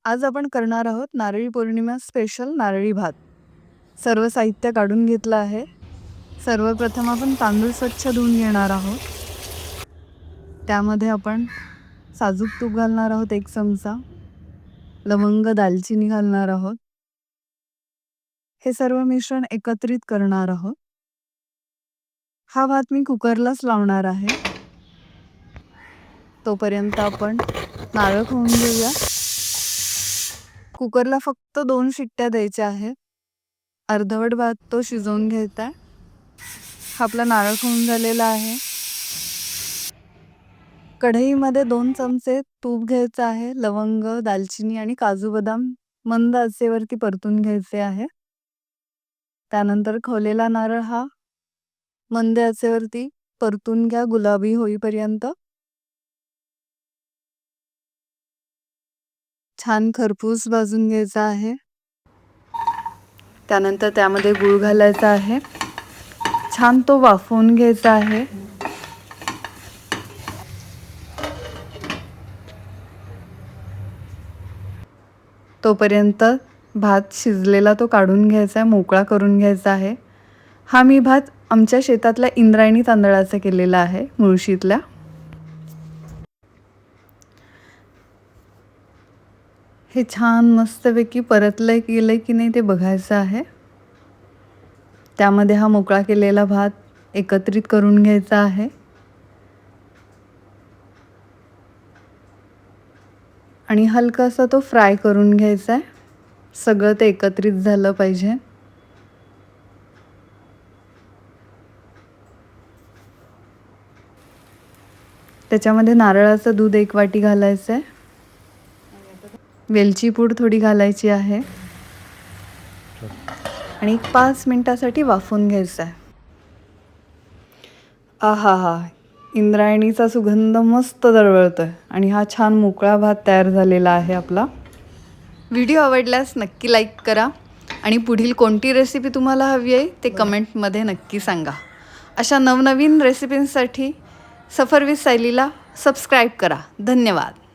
आज आपण करणार आहोत नारळी पौर्णिमा स्पेशल नारळी भात। सर्व साहित्य काढून घेतलं आहे। सर्वप्रथम आपण तांदूळ स्वच्छ धुवून घेणार आहोत। त्यामध्ये आपण साजूक तूप घालणार आहोत 1 चमचा, लवंग दालचिनी घालणार आहोत। हे सर्व मिश्रण एकत्रित करणार आहोत। हा भात मी कुकरलाच लावणार आहे। तोपर्यंत आपण नारळ खवून घेऊया। कुकरला फक्त 2 शिट्ट्या द्यायच्या आहेत। अर्धवट भात तो शिजवून घ्यायचा आहे। हा आपला नारळ खवून झालेला आहे। कढईमध्ये 2 चमचे तूप घ्यायचं आहे। लवंग, दालचिनी आणि काजू बदाम मंद आचेवरती परतून घ्यायचे आहे। त्यानंतर खवलेला नारळ हा मंद आचेवरती परतून घ्या गुलाबी होईपर्यंत। छान खरपूस भाजून घ्यायचा आहे। त्यानंतर त्यामध्ये गूळ घालायचा आहे। छान तो वाफवून घ्यायचा आहे। तोपर्यंत भात शिजलेला तो काढून घ्यायचा आहे, मोकळा करून घ्यायचा आहे। हा मी भात आमच्या शेतातल्या इंद्रायणी तांदळाचा केलेला आहे, मुळशीतल्या। हे छान मस्तपैकी परतलंय गेलंय की नाही ते बघायचं आहे। त्यामध्ये हा मोकळा केलेला भात एकत्रित करून घ्यायचा आहे आणि हलकासा तो फ्राय करून घ्यायचा आहे। सगळं ते एकत्रित झालं पाहिजे। त्याच्यामध्ये नारळाचं दूध 1 वाटी घालायचं आहे। वेलची पूड थोडी घालायची आहे आणि 5 मिनिटासाठी वाफवून घ्यायचं आहे। आहाहा, इंद्रायणीचा सुगंध मस्त दरवळतोय आणि हा छान मोकळा भात तयार झालेला आहे आपला। व्हिडिओ आवडल्यास नक्की लाईक करा आणि पुढील कोणती रेसिपी तुम्हाला हवी आहे ते कमेंटमध्ये नक्की सांगा। अशा नवनवीन रेसिपींसाठी सफर विथ सायलीला सबस्क्राईब करा। धन्यवाद।